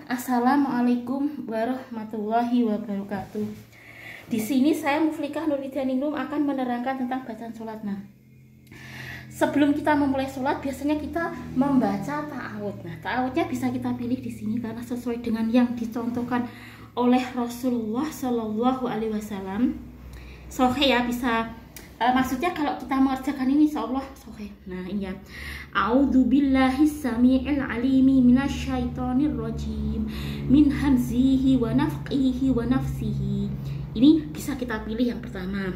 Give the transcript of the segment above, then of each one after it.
Assalamualaikum warahmatullahi wabarakatuh. Di sini saya Muflikah Nurwidianingrum akan menerangkan tentang bacaan sholat. Nah, sebelum kita memulai sholat, biasanya kita membaca ta'awud. Nah, ta'awudnya bisa kita pilih di sini karena sesuai dengan yang dicontohkan oleh Rasulullah Shallallahu Alaihi Wasallam. Sohe ya, bisa. Maksudnya kalau kita mengerjakan ini insyaallah sohe. Nah, ini ya. A'udzubillahis samii'il 'alimi minasyaitonir rajim min hamzihi wa nafthihi wa nafsihi. Ini bisa kita pilih yang pertama.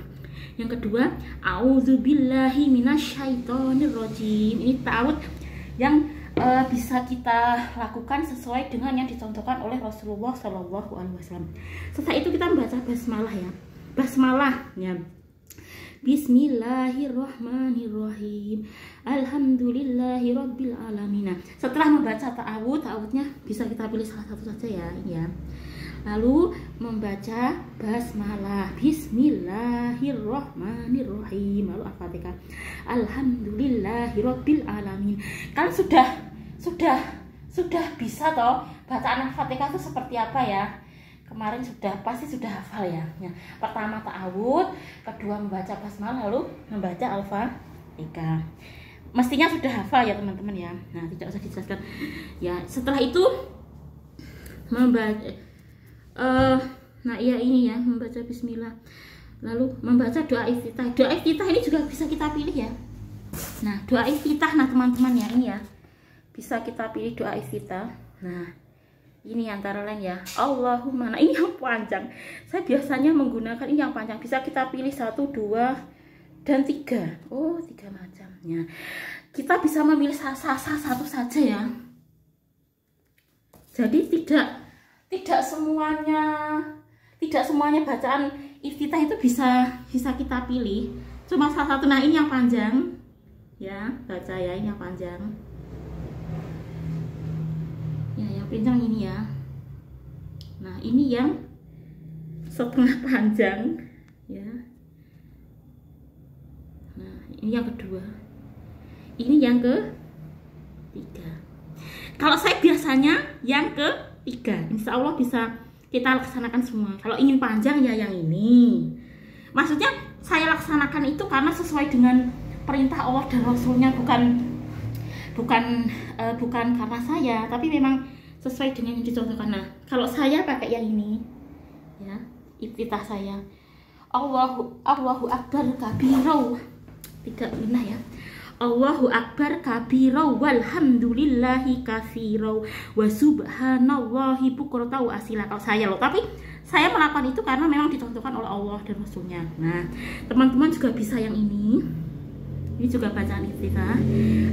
Yang kedua, a'udzubillahi minasyaitonir rajim. Ini ta'awud yang bisa kita lakukan sesuai dengan yang dicontohkan oleh Rasulullah Shallallahu Alaihi Wasallam. Setelah itu kita membaca basmalah ya. Basmalah ya. Bismillahirrahmanirrahim. Alhamdulillahirabbil alamin. Setelah membaca ta'awudnya bisa kita pilih salah satu saja ya, ya. Lalu membaca basmalah. Bismillahirrahmanirrahim. Lalu Al-Fatihah. Alhamdulillahirabbil alamin. Kan sudah bisa toh bacaan Al-Fatihah itu seperti apa ya? Kemarin pasti sudah hafal ya. Pertama ta'awud, kedua membaca basmalah, lalu membaca Al-Fatihah. Mestinya sudah hafal ya teman-teman ya. Nah, tidak usah dijelaskan. Ya, setelah itu membaca nah iya ini ya, membaca bismillah. Lalu membaca doa iftitah. Doa iftitah ini juga bisa kita pilih ya. Nah, doa iftitah nah teman-teman ya, ini ya. Bisa kita pilih doa iftitah. Nah, ini antara lain ya, Allahumma. Nah, ini yang panjang. Saya biasanya menggunakan ini yang panjang. Bisa kita pilih 1, 2, dan 3. Oh, 3 macamnya. Kita bisa memilih satu saja ya. Jadi tidak semuanya bacaan iftitah itu bisa kita pilih. Cuma salah satu. Nah, ini yang panjang. Ya, baca ya, ini yang panjang. Ya, yang panjang ini ya. Nah, ini yang setengah panjang ya. Nah, ini yang kedua. Ini yang ketiga. Kalau saya biasanya yang ketiga. Insya Allah bisa kita laksanakan semua. Kalau ingin panjang ya yang ini. Maksudnya saya laksanakan itu karena sesuai dengan perintah Allah dan Rasulnya, bukan karena saya, tapi memang sesuai dengan yang dicontohkan. Nah, kalau saya pakai yang ini ya, iftitah saya Allahu akbar kabirau, 3 minah ya. Allahu akbar kabirau walhamdulillahi katsirau wa subhanallahi bukratan wa asila. Kalau saya loh, tapi saya melakukan itu karena memang dicontohkan oleh Allah dan Rasulnya. Nah, teman-teman juga bisa yang ini. Ini juga bacaan iftitah.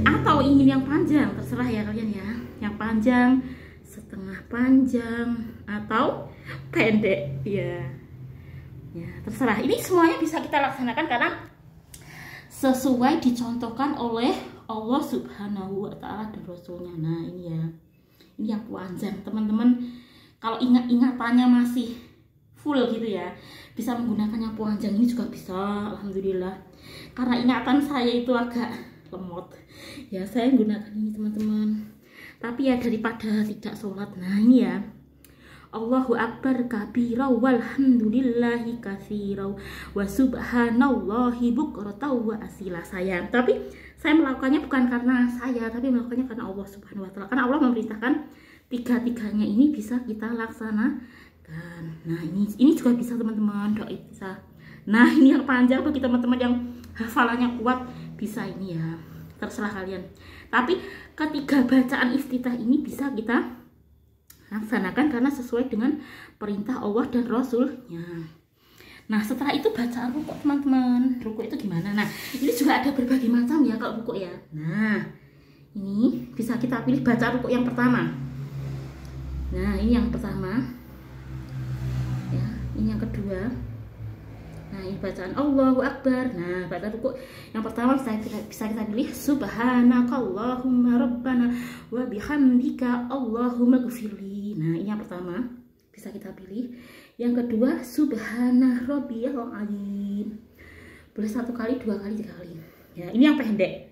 Atau ingin yang panjang, terserah ya kalian ya. Yang panjang, setengah panjang, atau pendek ya. Ya, terserah. Ini semuanya bisa kita laksanakan karena sesuai dicontohkan oleh Allah Subhanahu wa Ta'ala dan Rasulnya. Nah, ini ya. Ini yang panjang, teman-teman. Kalau ingatannya masih full gitu ya, bisa menggunakan yang panjang ini juga bisa. Alhamdulillah. Karena ingatan saya itu agak lemot ya, saya menggunakan ini teman-teman. Tapi ya daripada tidak sholat. Nah, ini ya, Allahu akbar kabirau walhamdulillahi katsirau wa subhanallahi bukratan wa asila. Tapi saya melakukannya bukan karena saya, tapi melakukannya karena Allah Subhanahu wa Ta'ala. Karena Allah memerintahkan tiga-tiganya ini bisa kita laksanakan. Nah, ini juga bisa teman-teman, doa bisa. Nah, ini yang panjang bagi teman-teman yang hafalannya kuat, bisa ini ya. Terserah kalian. Tapi ketiga bacaan iftitah ini bisa kita laksanakan karena sesuai dengan perintah Allah dan Rasulnya. Nah, setelah itu bacaan rukuk teman-teman. Rukuk itu gimana? Nah, ini juga ada berbagai macam ya kalau rukuk ya. Nah, ini bisa kita pilih bacaan rukuk yang pertama. Nah, ini yang pertama. Ya, ini yang kedua. Nah, ini bacaan Allahu Akbar. Nah, bacaan rukuk yang pertama bisa kita pilih subhanakallahumma rabbana wa bihamdika Allahumma ghfirli. Nah, ini yang pertama bisa kita pilih. Yang kedua subhana rabbiyal azim. Boleh 1 kali, 2 kali, 3 kali. Ya, ini yang pendek.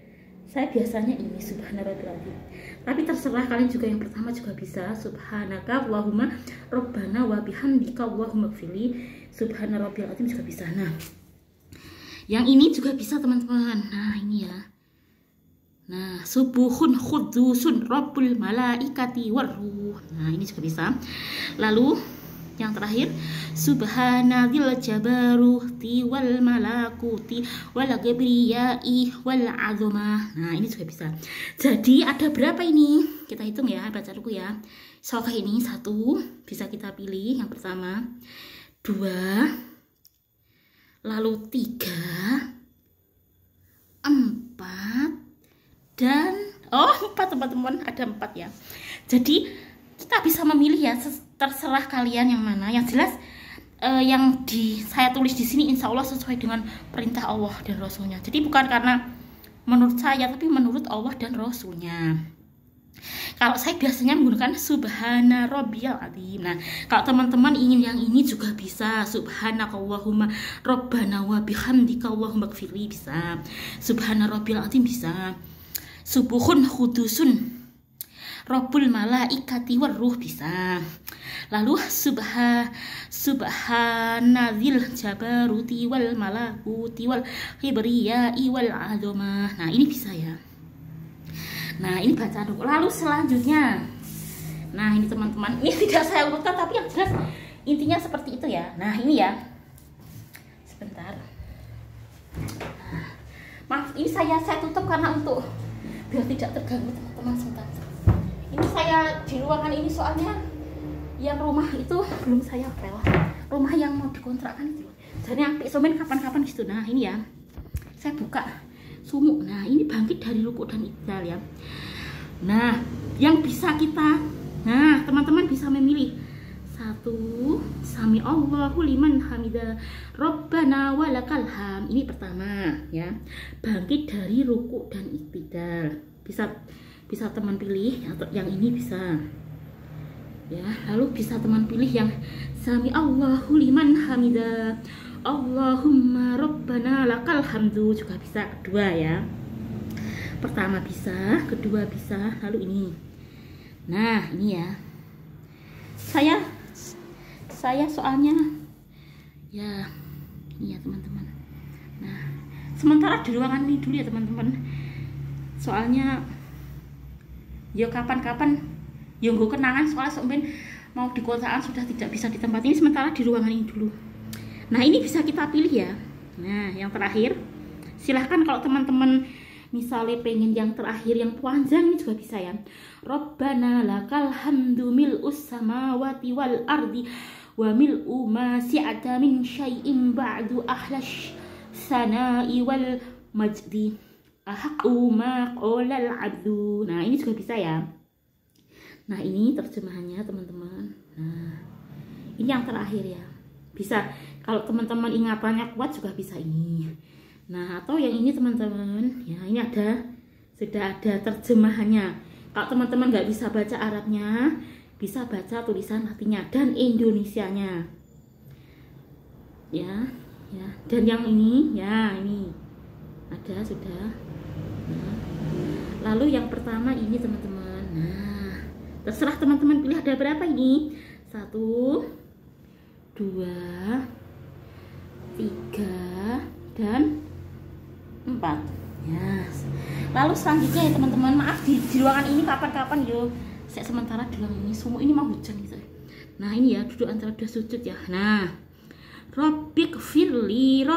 Saya biasanya ini subhanarabbil azim. Tapi terserah kalian juga, yang pertama juga bisa subhanaka Allahumma rabbana wa bihamdika Allahumma gfirli subhanarabbil azim juga bisa. Nah, yang ini juga bisa teman-teman. Nah, ini ya. Nah, subuhun khudusun rabbul malaikati warruh. Nah, ini juga bisa. Lalu yang terakhir subhanadzil jabaruti wal malakuti wal kibriyai wal azamah. Nah, ini juga bisa. Jadi ada berapa ini? Kita hitung ya, baca dulu ya. Soal ini 1 bisa kita pilih yang pertama, 2, lalu 3, 4, dan 4 teman-teman, ada 4 ya. Jadi kita bisa memilih ya, terserah kalian yang mana. Yang jelas yang saya tulis di sini insya Allah sesuai dengan perintah Allah dan Rasulnya. Jadi bukan karena menurut saya, tapi menurut Allah dan Rasulnya. Kalau saya biasanya menggunakan subhana rabbiyal azim. Nah, kalau teman-teman ingin yang ini juga bisa subhanakallahumma rabbana wa bihamdika Allahumma gfirli bisa. Subhana rabbiyal azim bisa. Subuhun khudusun rabbul malaikati warruh bisa. Lalu subhanadzil jabaruti wal malakuti wal kibriyai wal azamah. Nah, ini bisa ya. Nah, ini baca dulu. Lalu selanjutnya, nah ini teman-teman, ini tidak saya urutkan tapi yang jelas intinya seperti itu ya. Nah, ini ya, sebentar. Nah, maaf, ini saya tutup karena untuk biar tidak terganggu teman-teman. Sebentar. Ini saya di ruangan ini soalnya yang rumah itu belum saya pel. Rumah yang mau dikontrakkan itu. Jadi yang somen kapan-kapan gitu. Nah, ini ya, saya buka sumuk. Nah, ini bangkit dari rukuk dan i'tidal ya. Nah, yang bisa kita, nah teman-teman bisa memilih 1, sami Allahu liman hamidah Rabbana walakal ham. Ini pertama ya, bangkit dari rukuk dan i'tidal. Bisa teman pilih atau yang ini bisa ya. Lalu bisa teman pilih yang sami Allahu liman hamidah Allahumma rabbana lakal hamdu juga bisa. Kedua ya, pertama bisa, kedua bisa, lalu ini. Nah, ini ya, saya soalnya ya ini ya teman-teman. Nah, sementara di ruangan ini dulu ya teman-teman, soalnya ya kapan-kapan ya gue kenangan, soalnya sampai mau di kotaan sudah tidak bisa di tempat ini, sementara di ruangan ini dulu. Nah, ini bisa kita pilih ya. Nah, yang terakhir silahkan kalau teman-teman misalnya pengen yang terakhir yang panjang, ini juga bisa ya. Rabbana lakal hamdu mil'us samawati wal ardi wa mil'u ma si'ata min syai'in ba'du ahlash sana'i wal majdi ahaqu ma qolal abdu. Nah, ini juga bisa ya. Nah, ini terjemahannya teman-teman. Nah, ini yang terakhir ya. Bisa kalau teman-teman ingatannya kuat juga bisa ini. Nah, atau yang ini teman-teman ya, ini sudah ada terjemahannya. Kalau teman-teman nggak bisa baca Arabnya, bisa baca tulisan Latinnya dan Indonesianya ya. Dan yang ini ya, ini ada sudah. Nah, lalu yang pertama ini teman-teman. Nah, terserah teman-teman pilih ada berapa ini. 1, 2, 3, dan 4 ya. Lalu selanjutnya ya teman-teman, maaf di ruangan ini kapan-kapan yo saya sementara di ruangan ini sumuk ini mau hujan gitu. Nah, ini ya, duduk antara dua sujud ya. Nah, Rabbik firli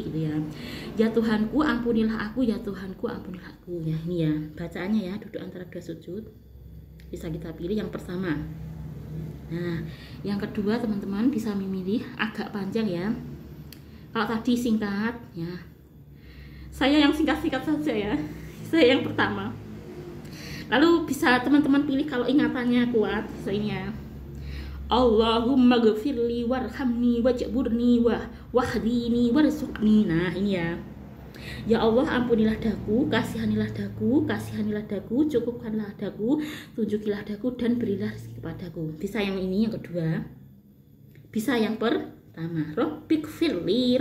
gitu ya. Ya Tuhanku ampunilah aku, ya Tuhanku ampunilah aku ya. Ini ya bacaannya ya, duduk antara dua sujud. Bisa kita pilih yang pertama. Nah, yang kedua teman-teman bisa memilih agak panjang ya. Kalau tadi singkat ya, saya yang singkat-singkat saja ya. Saya yang pertama. Lalu bisa teman-teman pilih kalau ingatannya kuat, saya Allahumma ghfirli warhamni wajburni wahdini warzuqni. Nah, ini ya. Ya Allah, ampunilah daku, kasihanilah daku, cukupkanlah daku, tunjukilah daku, dan berilah rezeki kepadaku. Bisa yang ini yang kedua. Bisa yang pertama Rabbik firli.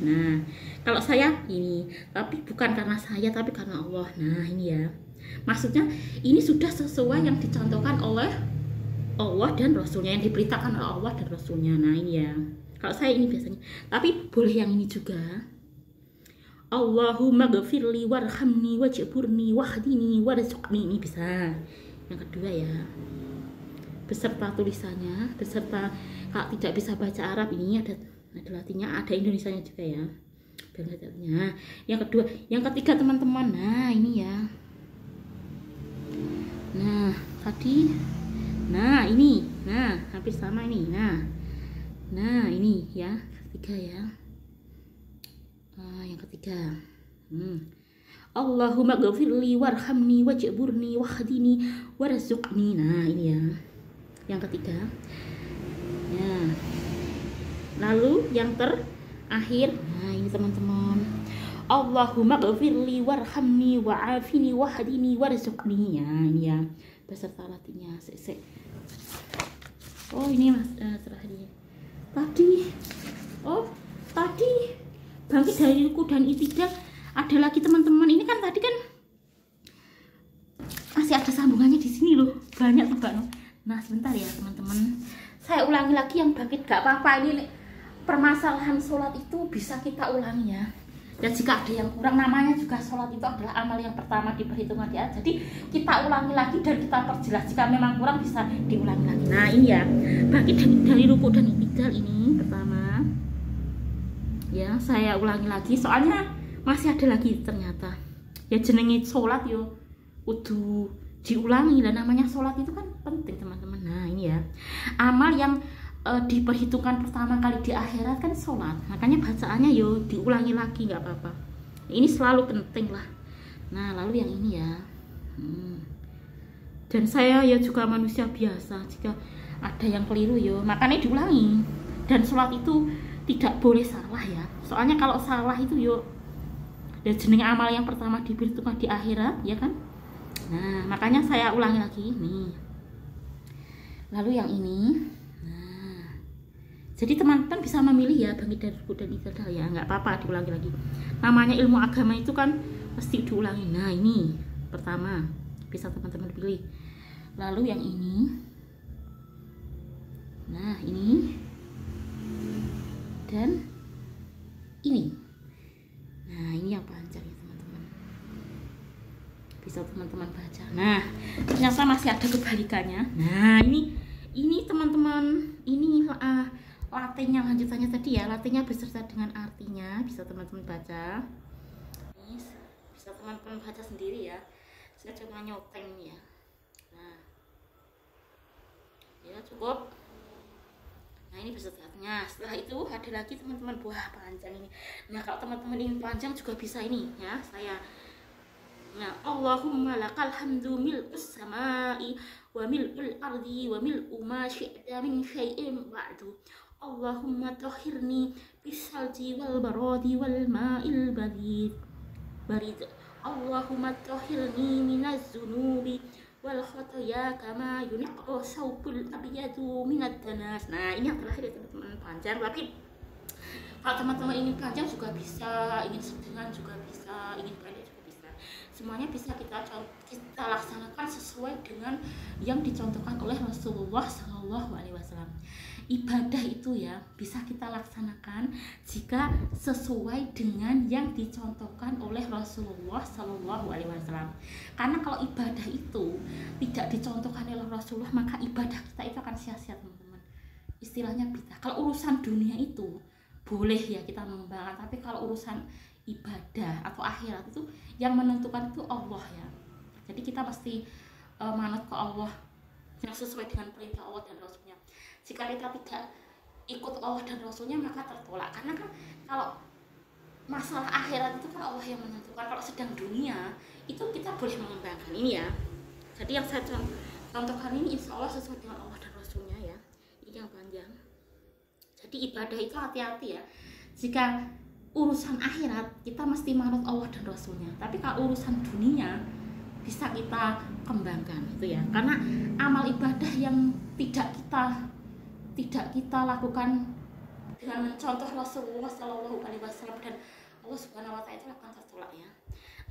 Nah kalau saya ini, tapi bukan karena saya tapi karena Allah. Nah ini ya, maksudnya ini sudah sesuai yang dicontohkan oleh Allah dan Rasulnya, yang diberitakan oleh Allah dan Rasulnya. Nah ini ya, kalau saya ini biasanya, tapi boleh yang ini juga, Allahumma ghafirli warhamni wajburni wahdini warzuqni. Ini bisa. Yang kedua ya, beserta tulisannya, beserta kalau tidak bisa baca Arab ini ada latinnya, ada Indonesianya juga ya. Nah, yang kedua, yang ketiga teman-teman. Nah ini ya, nah tadi, nah ini, nah hampir sama ini. Nah ini ya, ketiga ya. Yang ketiga, Allahumma ghafirli warhamni wajburni wahdini warzuqni. Nah ini ya, yang ketiga ya. Lalu yang terakhir, nah ini teman-teman, Allahumma ghafirli warhamni wa'afini wahdini warzuqni. Ya ini ya, beserta latinnya. Oh ini mas, terakhir tadi bangkit dari ruku dan i'tidal ada lagi teman-teman. Ini kan tadi kan masih ada sambungannya di sini loh, banyak tuh Mbak. Nah sebentar ya teman-teman, saya ulangi lagi yang bangkit. Gak apa-apa, ini permasalahan sholat itu bisa kita ulangi ya. Dan jika ada yang kurang, namanya juga sholat itu adalah amal yang pertama diperhitungkan ya. Jadi kita ulangi lagi dan kita perjelas. Jika memang kurang bisa diulangi lagi. Nah ini ya, bangkit dari ruku dan i'tidal ini pertama ya, saya ulangi lagi soalnya masih ada lagi ternyata ya. Jenenge sholat yo kudu diulangi, dan namanya sholat itu kan penting teman-teman. Nah ini ya, amal yang diperhitungkan pertama kali di akhirat kan sholat, makanya bacaannya yo diulangi lagi, nggak apa-apa, ini selalu penting lah. Nah lalu yang ini ya, dan saya ya juga manusia biasa, jika ada yang keliru yo makanya diulangi. Dan sholat itu tidak boleh salah ya, soalnya kalau salah itu yo dan jeneng amal yang pertama diperhitungkan di akhirat ya kan. Nah makanya saya ulangi lagi nih. Lalu yang ini, nah jadi teman-teman bisa memilih ya, bangkit dari ruku dan i'tidal ya, nggak apa-apa diulangi lagi, namanya ilmu agama itu kan pasti diulangi. Nah ini pertama bisa teman-teman pilih. Lalu yang ini, nah ini dan ini. Nah ini yang panjang ya teman-teman, bisa teman-teman baca. Nah ternyata masih ada kebalikannya. Nah ini teman-teman, ini latenya lanjutannya tadi ya, latenya beserta dengan artinya, bisa teman-teman baca. Ini bisa teman-teman baca sendiri ya, saya cuma nyoteng ini ya. Nah ya cukup. Nah ini besertanya. Setelah itu ada lagi teman-teman, buah panjang ini. Nah kalau teman-teman ingin panjang juga bisa ini ya, saya. Nah Allahumma lakal hamdu mil'us samai wa mil'ul ardi wa mil'u ma syi'ta min syai'in ba'du. Allahumma tahhirni bisalji wal baradi wal ma'il barid. Allahumma tahhirni minaz zunubi wal khotoya kama yunqqa saubul abyadu minad danas. Nah ini yang terakhir ya teman-teman, panjang, tapi kalau teman-teman ingin panjang juga bisa, ingin sedang juga bisa, ingin pendek juga bisa. Semuanya bisa kita laksanakan sesuai dengan yang dicontohkan oleh Rasulullah SAW. Ibadah itu ya bisa kita laksanakan jika sesuai dengan yang dicontohkan oleh Rasulullah SAW. Karena kalau ibadah itu tidak dicontohkan oleh Rasulullah, maka ibadah kita itu akan sia-sia teman-teman. Istilahnya bidah. Kalau urusan dunia itu boleh ya kita mengembangkan, tapi kalau urusan ibadah atau akhirat itu yang menentukan itu Allah ya. Jadi kita mesti manut ke Allah yang sesuai dengan perintah Allah dan Rasulnya. Jika kita tidak ikut Allah dan Rasulnya maka tertolak, karena kan kalau masalah akhirat itu kan Allah yang menentukan. Kalau sedang dunia itu kita boleh mengembangkan ini ya. Jadi yang saya contohkan ini insya Allah sesuai dengan Allah dan Rasulnya ya. Ini yang panjang. Jadi ibadah itu hati-hati ya. Jika urusan akhirat kita mesti manut Allah dan Rasulnya, tapi kalau urusan dunia bisa kita kembangkan itu ya. Karena amal ibadah yang tidak kita lakukan dengan mencontoh Rasulullah Shallallahu Alaihi Wasallam dan Allah Subhanahu Wa Taala itu akan tertolak ya.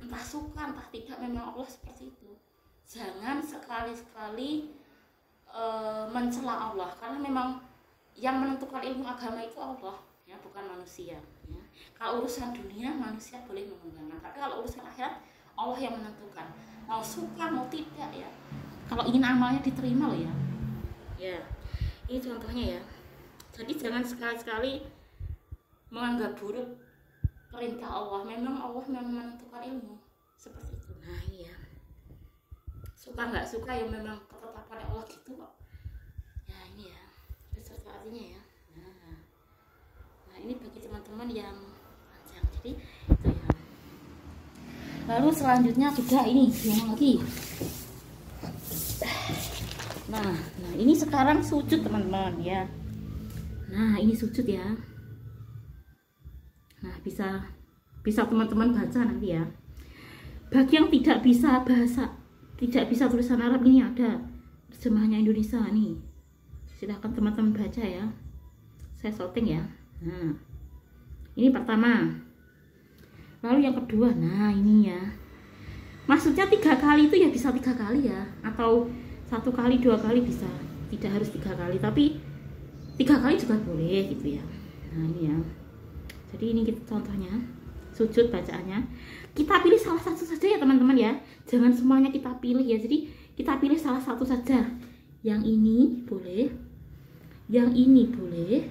Entah suka entah tidak, memang Allah seperti itu. Jangan sekali-sekali mencela Allah, karena memang yang menentukan ilmu agama itu Allah ya, bukan manusia ya. Kalau urusan dunia manusia boleh mengembangkan, tapi kalau urusan akhirat Allah yang menentukan, mau suka mau tidak ya. Kalau ingin amalnya diterima loh ya. Ya, ini contohnya ya. Jadi jangan sekali-sekali menganggap buruk perintah Allah. Memang Allah memang menentukan ilmu seperti itu. Nah ini ya, suka nggak suka ya memang ketetapan Allah gitu kok ya. Ini ya beserta artinya ya. Nah ini bagi teman-teman yang panjang, jadi itu ya. Lalu selanjutnya juga ini yang lagi. Nah ini sekarang sujud teman-teman ya. Nah ini sujud ya. Nah bisa teman-teman baca nanti ya. Bagi yang tidak bisa tulisan Arab, ini ada terjemahannya Indonesia nih. Silahkan teman-teman baca ya. Saya sorting ya. Nah ini pertama. Lalu yang kedua, nah ini ya. Maksudnya 3 kali itu ya bisa 3 kali ya, atau 1 kali 2 kali bisa. Tidak harus 3 kali, tapi 3 kali juga boleh gitu ya. Nah ini ya. Jadi ini kita contohnya sujud bacaannya. Kita pilih salah satu saja ya teman-teman ya. Jangan semuanya kita pilih ya. Jadi kita pilih salah satu saja. Yang ini boleh, yang ini boleh,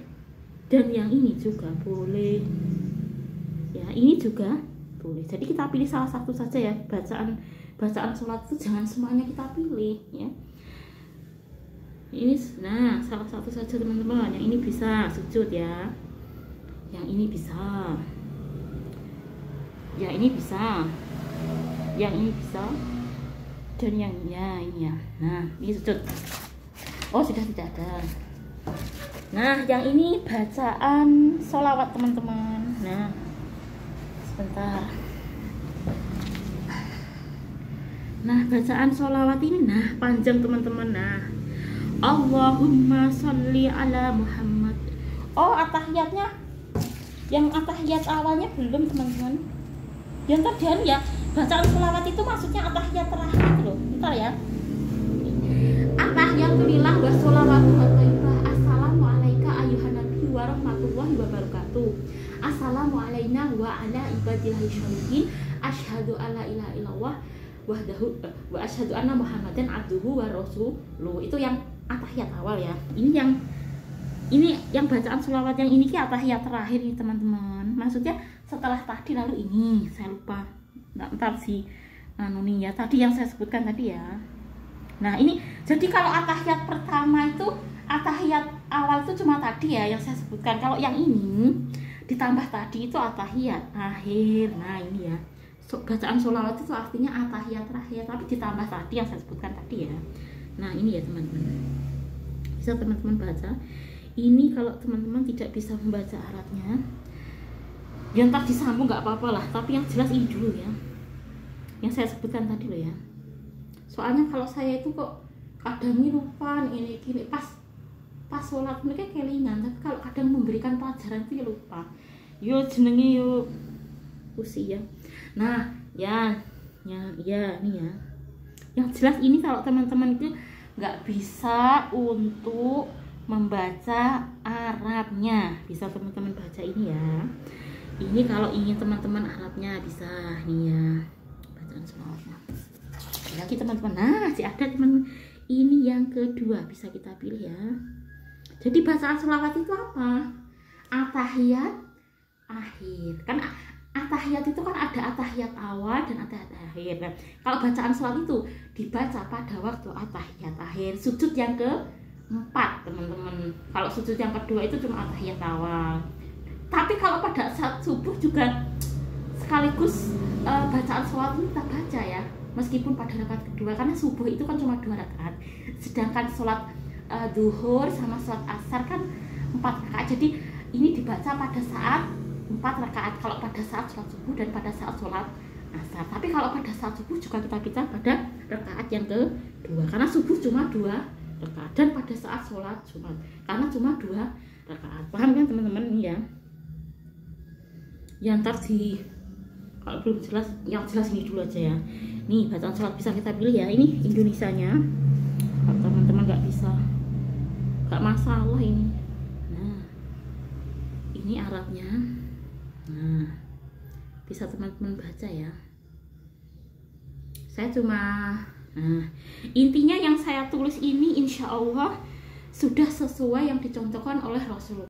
dan yang ini juga boleh. Ya, ini juga boleh. Jadi kita pilih salah satu saja ya. Bacaan sholat itu jangan semuanya kita pilih ya. Ini nah salah satu saja teman-teman. Yang ini bisa sujud ya. Yang ini bisa. Ya ini bisa. Yang ini bisa. Dan yang ya ini ya. Nah, ini sujud. Oh, sudah tidak ada. Nah, yang ini bacaan sholawat teman-teman. Nah, sebentar. Nah, bacaan sholawat ini nah panjang teman-teman. Nah, Allahumma sholli ala Muhammad. Oh, atahiyatnya. Yang atahiyat awalnya belum teman-teman. Yang tadi ya, bacaan sholawat itu maksudnya atahiyat terakhir itu loh. Bentar ya. Atahiyatulillah wa sholawatu wa thayyibah. Assalamualaikum ayuhan nabi wa rahmatullahi wa barakatuh. Assalamu alaina wa ala ibadillahi sholihin. Asyhadu alla ilaha illallah wahdahu wa asyhadu anna Muhammadan abduhu wa rasuluh. Itu yang atahiyat awal ya. Ini yang bacaan sholawat yang ini ki atahiyat terakhir nih teman-teman. Maksudnya setelah tadi lalu ini saya lupa. Ntar si nih ya tadi yang saya sebutkan tadi ya. Nah ini jadi kalau atahiyat pertama itu atahiyat awal itu cuma tadi ya yang saya sebutkan. Kalau yang ini ditambah tadi itu atahiyat akhir. Nah ini ya bacaan sholawat itu artinya atahiyat terakhir, tapi ditambah tadi yang saya sebutkan tadi ya. Nah ini ya teman-teman, bisa teman-teman baca. Ini kalau teman-teman tidak bisa membaca Arabnya, yang tak disambung nggak apa-apa lah, tapi yang jelas ini dulu ya, yang saya sebutkan tadi loh ya. Soalnya kalau saya itu kok kadang lupa ini gini pas sholat mereka kelingan, tapi kalau kadang memberikan pelajaran itu ya lupa. Yo jenenge yo usia. Nah ya nih ya. Yang jelas ini kalau teman-teman itu nggak bisa untuk membaca Arabnya, bisa teman-teman baca ini ya. Ini kalau ingin teman-teman Arabnya bisa nih ya, bacaan sholawatnya. Lagi teman-teman, nah masih ada teman. Ini yang kedua bisa kita pilih ya. Jadi bacaan sholawat itu apa? Atahiyat akhir. Kan atahiyat itu kan ada atahiyat awal dan atahiyat akhir. Nah, kalau bacaan sholawat itu dibaca pada waktu atahiyat akhir. Sujud yang keempat teman-teman. Kalau sujud yang kedua itu cuma atahiyat awal. Tapi kalau pada saat subuh juga sekaligus bacaan sholawat ini kita baca ya, meskipun pada rakaat kedua, karena subuh itu kan cuma 2 rakaat, sedangkan sholat duhur sama sholat asar kan 4 rakaat. Jadi ini dibaca pada saat 4 rakaat kalau pada saat sholat subuh dan pada saat sholat asar. Tapi kalau pada saat subuh juga kita baca pada rakaat yang kedua, karena subuh cuma 2 rakaat, dan pada saat sholat Jumat karena cuma 2 rakaat. Paham kan teman-teman ya? Ya ntar kalau belum jelas, yang jelas ini dulu aja ya. Nih bacaan sholat bisa kita pilih ya. Ini Indonesianya. Kalau teman-teman nggak bisa, nggak masalah ini. Nah, ini Arabnya. Nah, bisa teman-teman baca ya. Saya cuma, nah intinya yang saya tulis ini insya Allah sudah sesuai yang dicontohkan oleh Rasulullah.